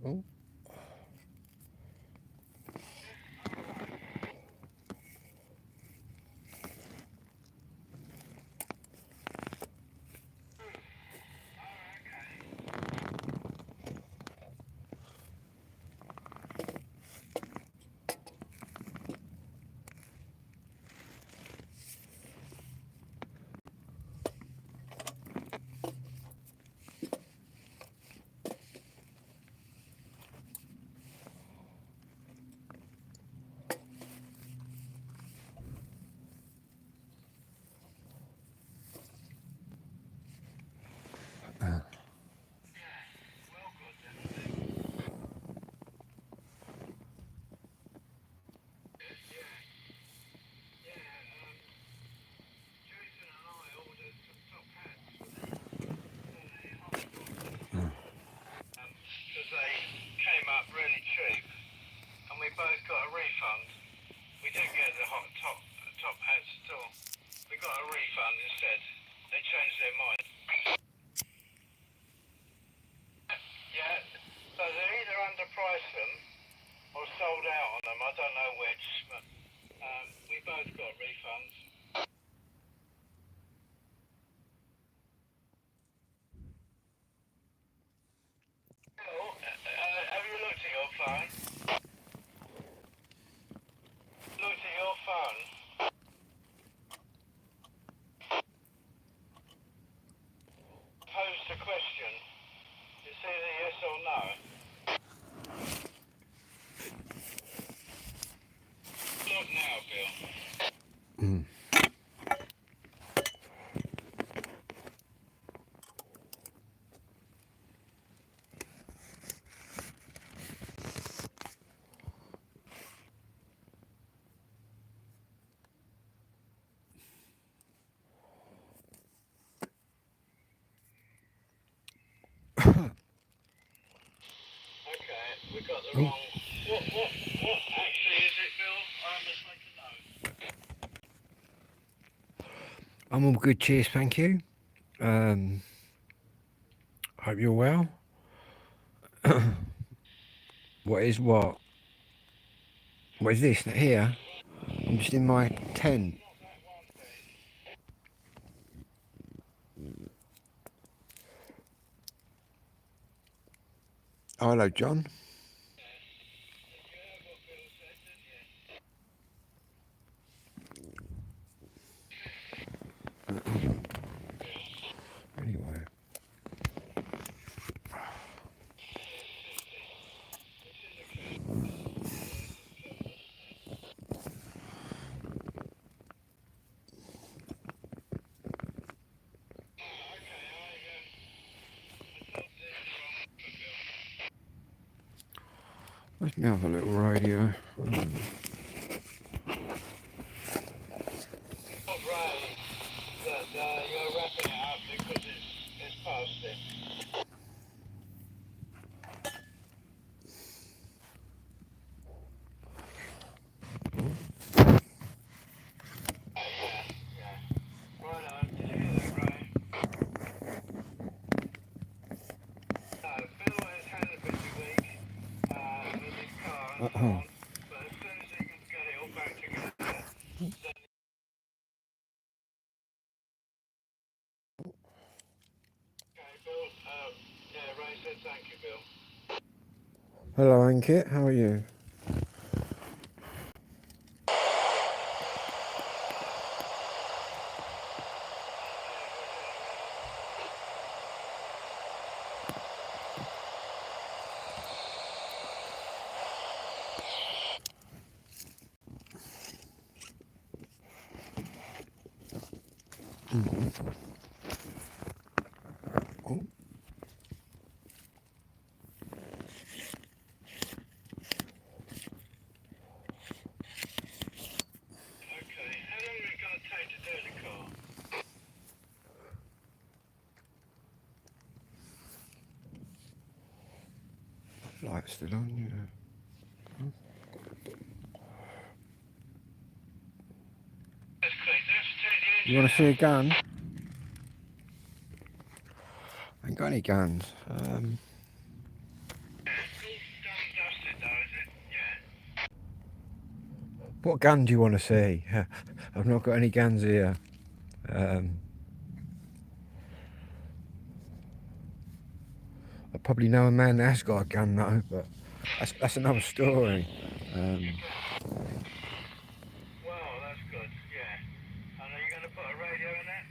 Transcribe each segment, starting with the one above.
Oh. Because they came up really cheap, and we both got a refund. We didn't get the top hats at all. We got a refund instead. They changed their mind. Yeah, so they either underpriced them or sold out on them. I don't know which, but we both got refunds. Have you looked at your phone? Looked at your phone? Pose the question. It's either yes or no. Look now, Bill. Mm. Okay, we got the wrong. What actually is it, Bill? I must make a note. I'm all good, cheers, thank you. Hope you're well. What is what? What is this here? I'm just in my tent. Oh, hello, John. Anyway. Let me have a little radio. Right, that you're wrapping it up because it's past it. Right on. Did you hear that, Ray? Bill has had a busy week with his car and so on, but as soon as he can get it all back together, then okay, Bill. Yeah, Ray said thank you, Bill. Hello, Ankit. How are you? Oh. Okay, how long is it going to take to do the car? Light's still on, yeah. That's great. Let's take the You engine want to see a out. gun? I ain't got any guns. What gun do you want to see? I've not got any guns here. I probably know a man that has got a gun though, but that's another story. Well, that's good, yeah. And are you going to put a radio in it?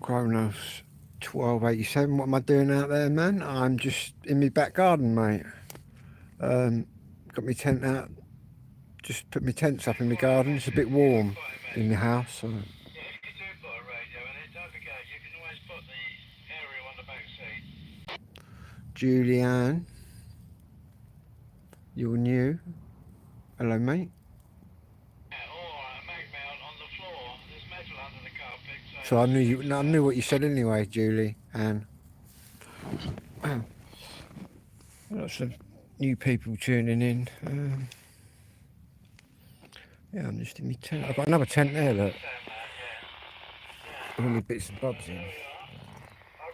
Kronos 1287. What am I doing out there, man? I'm just in my back garden, mate. Got my tent out. Just put my tents up in my garden. It's a bit warm in the house. So. Yeah, if you do put a radio in it, don't forget, you can always put the aerial on the back seat. Julianne, you're new. Hello, mate. Yeah, or a mag mount on the floor. There's metal under the carpet. So I knew what you said anyway, Julie. And lots of new people tuning in. Yeah, I'm just in my tent. I've got another tent there, look. With all my bits and bobs in. I've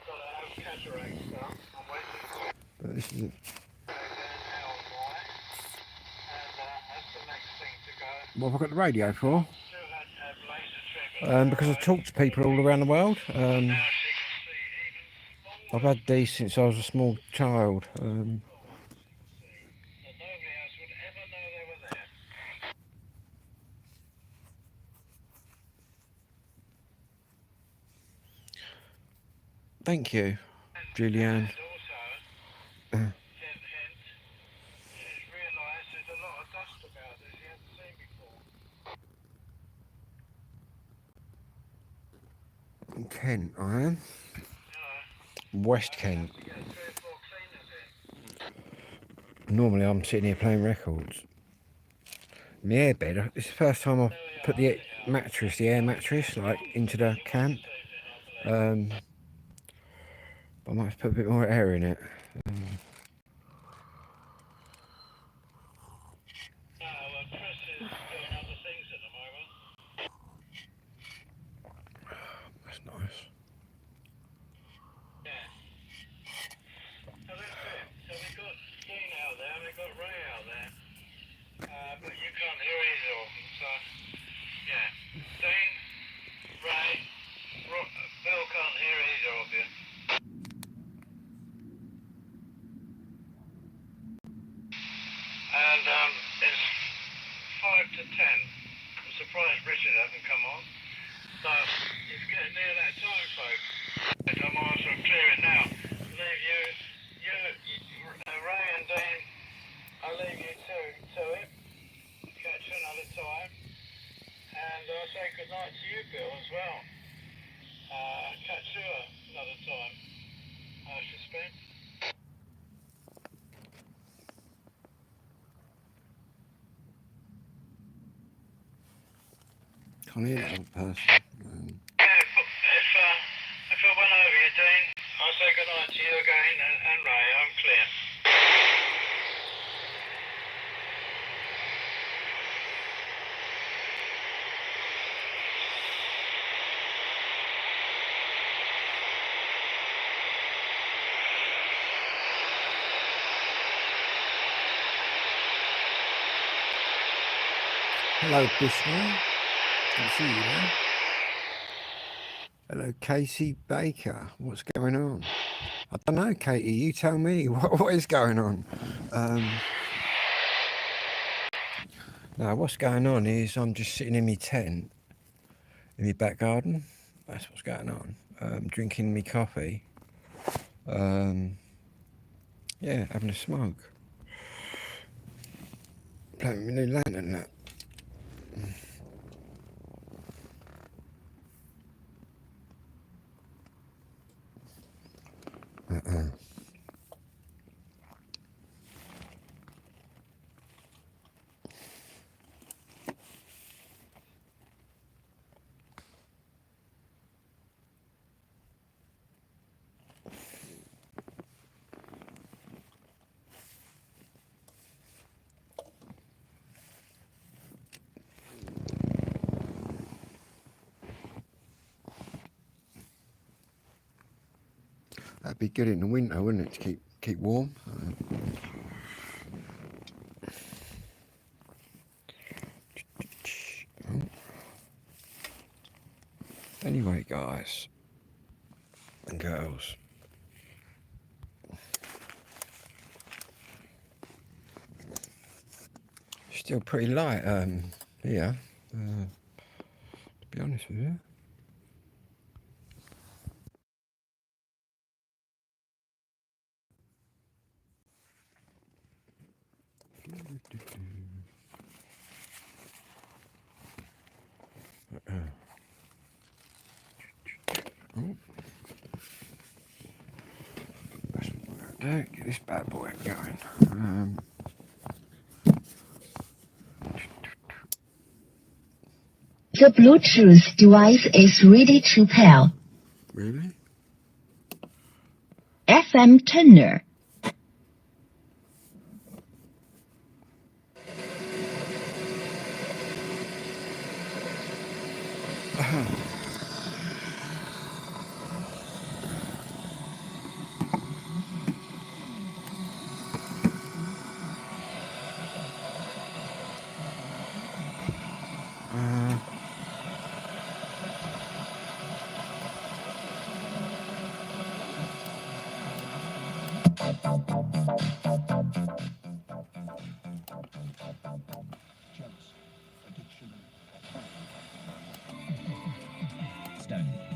got to have cataract stuff. I'm waiting But this is it. to go down L-Y. And that's the next thing to go. What have I got the radio for? Still had to have laser treatment. Because I talk to people all around the world. Now she can see even I've had these since I was a small child. that nobody else would ever know they were there. Thank you, Julianne. And also, hint, she's realised there's a lot of dust about that she hasn't seen before. Kent, I am. West Kent. You get 3 or 4 cleaners in. Normally I'm sitting here playing records. My airbed, it's the first time I've put the mattress, the air mattress, like into the camp. I might have to put a bit more air in it. No, well, Chris is doing other things at the moment. That's nice. Yeah. So that's it. So we've got Dean out there, we've got Ray out there. But you can't hear either of them, so yeah. Dean, Ray, Bill can't hear either of you. And it's 5 to 10. I'm surprised Richard hasn't come on. So it's getting near that time, folks. I might as well clear it now. Leave you Ray and Dean, I'll leave you to it. Catch you another time. And I'll say good night to you, Bill, as well. Catch you another time, I suspect. Can't hear that other person. If I went over you, Dean, I'll say good night to you again and Ray, I'm clear. Hello, Bishney. Can see you there. Hello, Casey Baker. What's going on? I don't know, Katie. You tell me. What is going on? No, what's going on is I'm just sitting in my tent in my back garden. That's what's going on. Drinking me coffee. Yeah, having a smoke. Playing with my new lantern and that. That'd be good in the winter, wouldn't it, to keep warm? Anyway, guys and girls, still pretty light here, to be honest with you. Oh. That's what we're going to do. Get this bad boy going. The Bluetooth device is ready to pair. Really? FM tuner.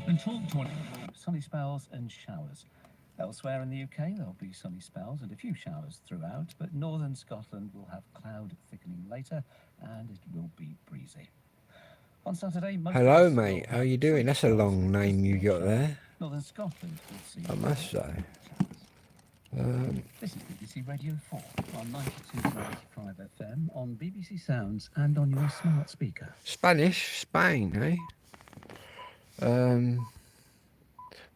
And talk to sunny spells and showers. Elsewhere in the UK, there'll be sunny spells and a few showers throughout, but northern Scotland will have cloud thickening later, and it will be breezy. On Saturday, hello, mate. How you doing? That's a long name you got there. Northern Scotland will see. I must say. This is BBC Radio 4 on 92.95 FM on BBC Sounds and on your smart speaker. Spanish, Spain, eh?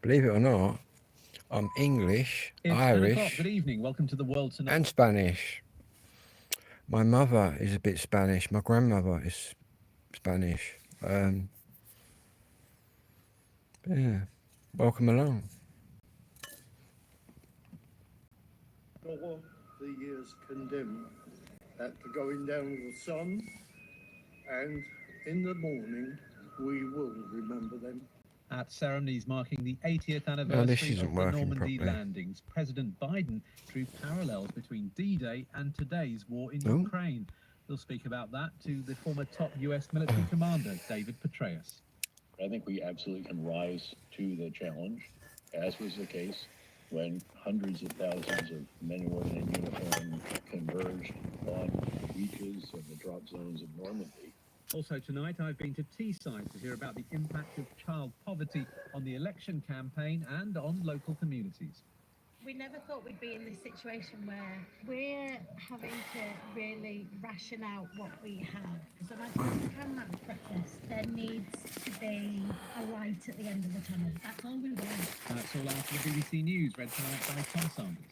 Believe it or not, I'm English, Irish, Good evening. Welcome to the World Tonight. And Spanish. My mother is a bit Spanish. My grandmother is Spanish. Yeah, welcome along. All the years condemned at the going down of the sun, and in the morning we will remember them. At ceremonies marking the 80th anniversary of the Normandy properly. landings, President Biden drew parallels between D-Day and today's war in Ukraine. He'll speak about that to the former top US military commander, David Petraeus. I think we absolutely can rise to the challenge, as was the case when hundreds of thousands of men and women in uniform converged on the beaches and the drop zones of Normandy. Also tonight, I've been to Teesside to hear about the impact of child poverty on the election campaign and on local communities. We never thought we'd be in this situation where we're having to really ration out what we have. So I think to come out of breakfast, there needs to be a light at the end of the tunnel. That's all we want. That's all after the BBC News, read tonight by Tom Sanders.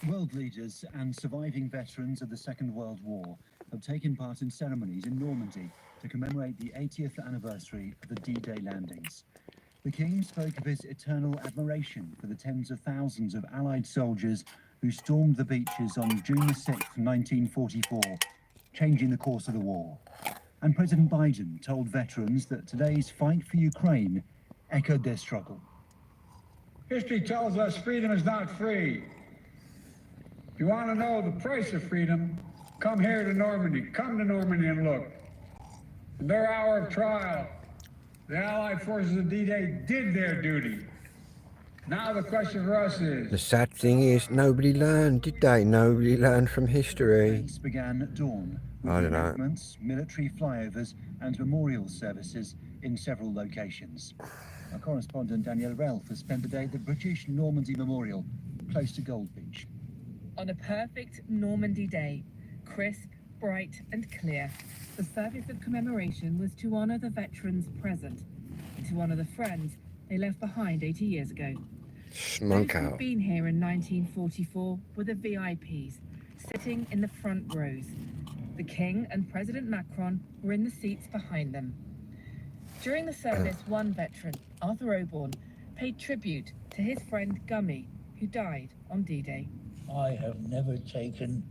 World leaders and surviving veterans of the Second World War have taken part in ceremonies in Normandy to commemorate the 80th anniversary of the D-Day landings. The King spoke of his eternal admiration for the tens of thousands of Allied soldiers who stormed the beaches on June 6, 1944, changing the course of the war. And President Biden told veterans that today's fight for Ukraine echoed their struggle. History tells us freedom is not free. If you want to know the price of freedom, come here to Normandy. Come to Normandy and look. In their hour of trial, the Allied forces of D-Day did their duty. Now the question for us is... The sad thing is, nobody learned, did they? Nobody learned from history. Race began at dawn with I don't know. enactments, military flyovers and memorial services in several locations. Our correspondent Danielle Relf has spent the day at the British Normandy Memorial, close to Gold Beach. On a perfect Normandy day, crisp, bright and clear, the service of commemoration was to honour the veterans present and to honour the friends they left behind 80 years ago. Smoke Those out. who'd been here in 1944 were the VIPs, sitting in the front rows. The King and President Macron were in the seats behind them. During the service, one veteran, Arthur Oborne, paid tribute to his friend Gummy, who died on D-Day. I have never taken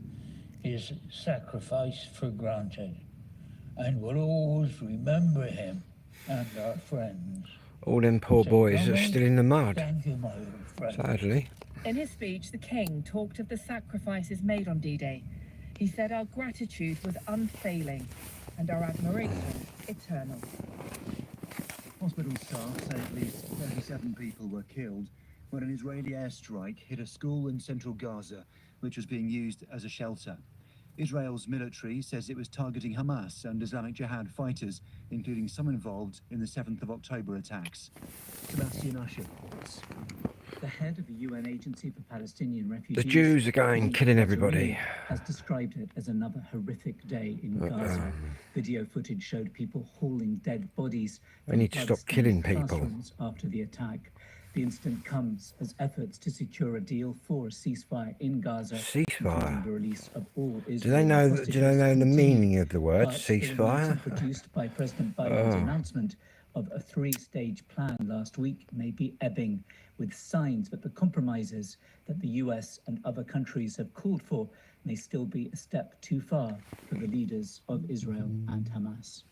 his sacrifice for granted and will always remember him and our friends. All them poor So, boys are Donald, still in the mud, thank you, my old friend. sadly. In his speech, the King talked of the sacrifices made on D-Day. He said our gratitude was unfailing and our admiration eternal. Hospital staff say at least 37 people were killed when an Israeli airstrike hit a school in central Gaza, which was being used as a shelter. Israel's military says it was targeting Hamas and Islamic Jihad fighters, including some involved in the 7th of October attacks. Sebastian Usher reports. The head of the UN Agency for Palestinian Refugees, The Jews are going killing everybody. has described it as another horrific day in Gaza. Video footage showed people hauling dead bodies They need to stop killing people. classrooms after the attack. The incident comes as efforts to secure a deal for a ceasefire in Gaza, including Ceasefire. the release of all Do they Israeli know? Do hostages, they know the continue. meaning of the word But the ceasefire? momentum produced by President Biden's Oh. announcement of a three-stage plan last week may be ebbing, with signs that the compromises that the US and other countries have called for may still be a step too far for the leaders of Israel and Hamas.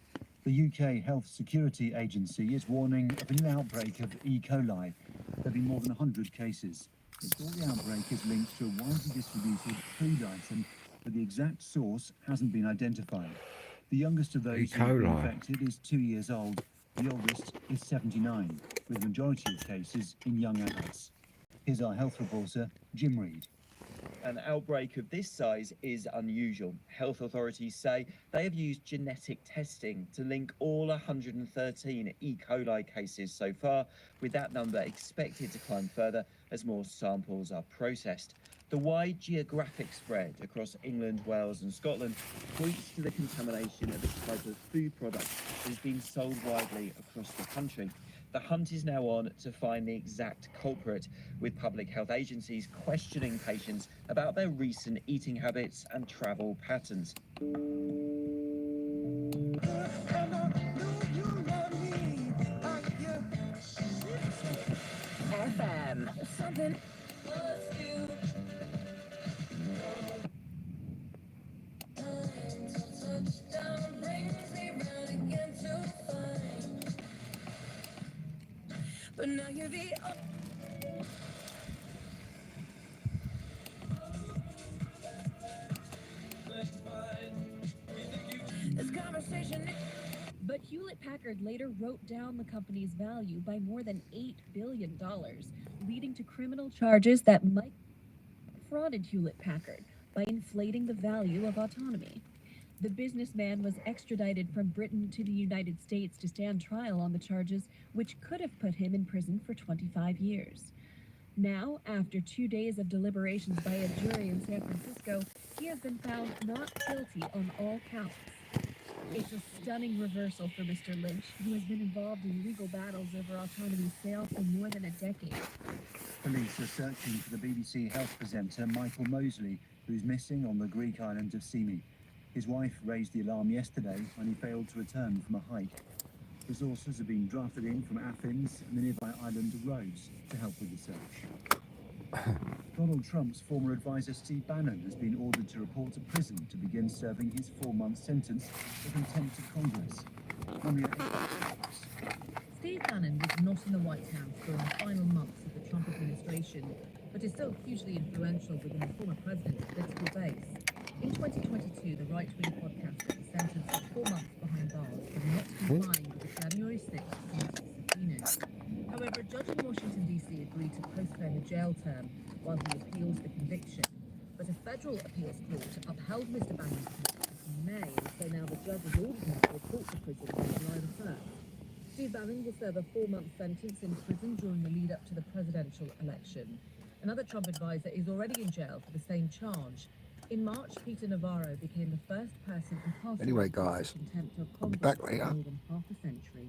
The UK Health Security Agency is warning of a new outbreak of E. coli. There have been more than 100 cases. They thought the outbreak is linked to a widely distributed food item, but the exact source hasn't been identified. The youngest of those who've been coli. infected is 2 years old. The oldest is 79, with the majority of cases in young adults. Here's our health reporter, Jim Reed. An outbreak of this size is unusual. Health authorities say they have used genetic testing to link all 113 E. coli cases so far, with that number expected to climb further as more samples are processed. The wide geographic spread across England, Wales and Scotland points to the contamination of a type of food product that is being sold widely across the country. The hunt is now on to find the exact culprit, with public health agencies questioning patients about their recent eating habits and travel patterns. FM. Something. But now you're the this conversation. But Hewlett-Packard later wrote down the company's value by more than $8 billion, leading to criminal charges that might frauded Hewlett-Packard by inflating the value of autonomy. The businessman was extradited from Britain to the United States to stand trial on the charges, which could have put him in prison for 25 years. Now, after 2 days of deliberations by a jury in San Francisco, he has been found not guilty on all counts. It's a stunning reversal for Mr. Lynch, who has been involved in legal battles over autonomy's sale for more than a decade. Police are searching for the BBC Health presenter Michael Mosley, who's missing on the Greek island of Symi. His wife raised the alarm yesterday when he failed to return from a hike. Resources have been drafted in from Athens and the nearby island of Rhodes to help with the search. Donald Trump's former advisor Steve Bannon has been ordered to report to prison to begin serving his 4-month sentence for contempt of Congress. Steve Bannon was not in the White House during the final months of the Trump administration, but is still hugely influential within the former president's political base. In 2022, the right-wing podcaster was sentenced to 4 months behind bars for not complying with the January 6th subpoena. However, a judge in Washington, D.C. agreed to postpone the jail term while he appeals the conviction. But a federal appeals court upheld Mr. Bannon's conviction in May, and so now the judge has ordered him to report to prison on July the 1st. Steve Bannon will serve a 4-month sentence in prison during the lead-up to the presidential election. Another Trump advisor is already in jail for the same charge. In March, Peter Navarro became the first person incarcerated Anyway, guys, for contempt of I'll be Congress back later. for more than half a century.